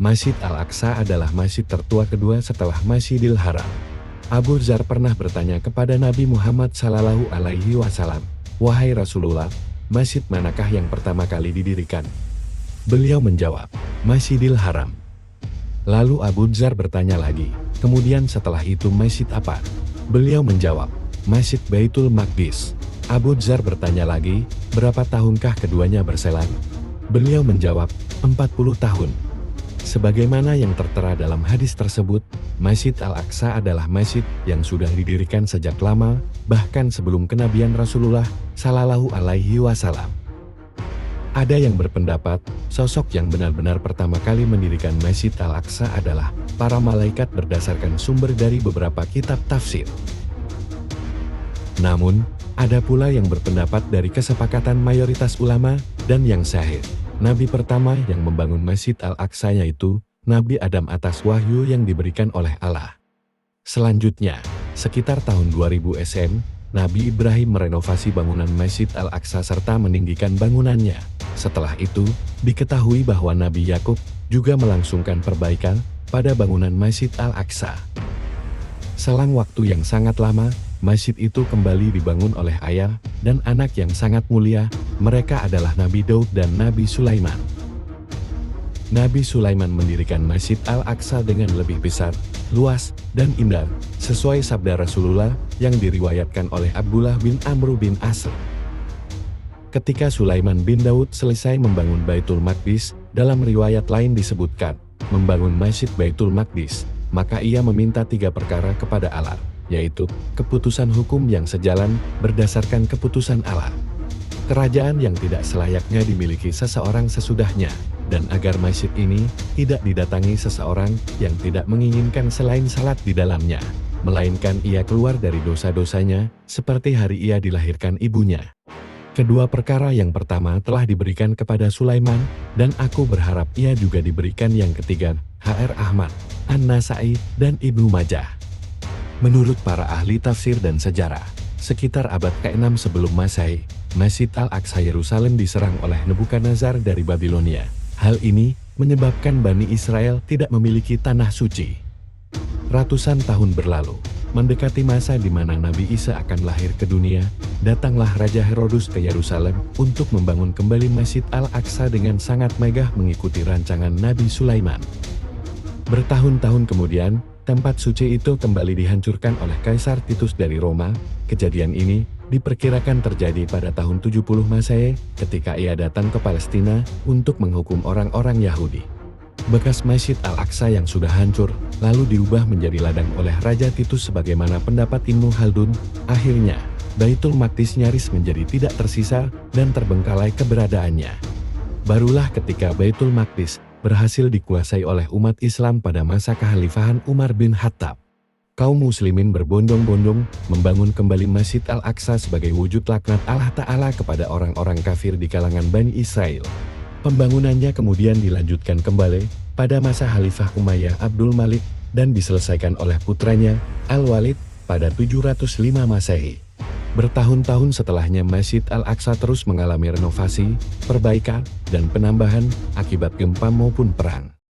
Masjid Al-Aqsa adalah masjid tertua kedua setelah Masjidil Haram. Abu Dzar pernah bertanya kepada Nabi Muhammad SAW, "Wahai Rasulullah, masjid manakah yang pertama kali didirikan?" Beliau menjawab, "Masjidil Haram." Lalu Abu Dzar bertanya lagi, "Kemudian setelah itu masjid apa?" Beliau menjawab, "Masjid Baitul Maqdis." Abu Dzar bertanya lagi, "Berapa tahunkah keduanya berselang?" Beliau menjawab, 40 tahun. Sebagaimana yang tertera dalam hadis tersebut, Masjid Al-Aqsa adalah masjid yang sudah didirikan sejak lama, bahkan sebelum kenabian Rasulullah SAW. Ada yang berpendapat, sosok yang benar-benar pertama kali mendirikan Masjid Al-Aqsa adalah para malaikat berdasarkan sumber dari beberapa kitab tafsir. Namun, ada pula yang berpendapat dari kesepakatan mayoritas ulama, dan yang sahih. Nabi pertama yang membangun Masjid Al-Aqsa yaitu Nabi Adam atas wahyu yang diberikan oleh Allah. Selanjutnya, sekitar tahun 2000 SM, Nabi Ibrahim merenovasi bangunan Masjid Al-Aqsa serta meninggikan bangunannya. Setelah itu, diketahui bahwa Nabi Yakub juga melangsungkan perbaikan pada bangunan Masjid Al-Aqsa. Selang waktu yang sangat lama, masjid itu kembali dibangun oleh ayah dan anak yang sangat mulia. Mereka adalah Nabi Daud dan Nabi Sulaiman. Nabi Sulaiman mendirikan Masjid Al-Aqsa dengan lebih besar, luas, dan indah, sesuai sabda Rasulullah yang diriwayatkan oleh Abdullah bin Amr bin As. Ketika Sulaiman bin Daud selesai membangun Baitul Maqdis, dalam riwayat lain disebutkan, membangun Masjid Baitul Maqdis, maka ia meminta 3 perkara kepada Allah, yaitu keputusan hukum yang sejalan berdasarkan keputusan Allah, kerajaan yang tidak selayaknya dimiliki seseorang sesudahnya, dan agar masjid ini tidak didatangi seseorang yang tidak menginginkan selain salat di dalamnya, melainkan ia keluar dari dosa-dosanya, seperti hari ia dilahirkan ibunya. Kedua perkara yang pertama telah diberikan kepada Sulaiman, dan aku berharap ia juga diberikan yang ketiga, H.R. Ahmad, An-Nasai, dan Ibnu Majah. Menurut para ahli tafsir dan sejarah, sekitar abad ke-6 sebelum Masehi, Masjid Al-Aqsa Yerusalem diserang oleh Nebukadnezar dari Babilonia. Hal ini menyebabkan Bani Israel tidak memiliki tanah suci. Ratusan tahun berlalu, mendekati masa di mana Nabi Isa akan lahir ke dunia, datanglah Raja Herodus ke Yerusalem untuk membangun kembali Masjid Al-Aqsa dengan sangat megah mengikuti rancangan Nabi Sulaiman. Bertahun-tahun kemudian, tempat suci itu kembali dihancurkan oleh Kaisar Titus dari Roma. Kejadian ini diperkirakan terjadi pada tahun 70 Masehi ketika ia datang ke Palestina untuk menghukum orang-orang Yahudi. Bekas Masjid Al-Aqsa yang sudah hancur, lalu diubah menjadi ladang oleh Raja Titus sebagaimana pendapat Ibnu Khaldun. Akhirnya, Baitul Maqdis nyaris menjadi tidak tersisa dan terbengkalai keberadaannya. Barulah ketika Baitul Maqdis berhasil dikuasai oleh umat Islam pada masa kekhalifahan Umar bin Khattab. Kaum muslimin berbondong-bondong membangun kembali Masjid Al-Aqsa sebagai wujud laknat Allah Ta'ala kepada orang-orang kafir di kalangan Bani Israel. Pembangunannya kemudian dilanjutkan kembali pada masa Khalifah Umayyah Abdul Malik dan diselesaikan oleh putranya Al-Walid pada 705 Masehi. Bertahun-tahun setelahnya Masjid Al-Aqsa terus mengalami renovasi, perbaikan, dan penambahan akibat gempa maupun perang.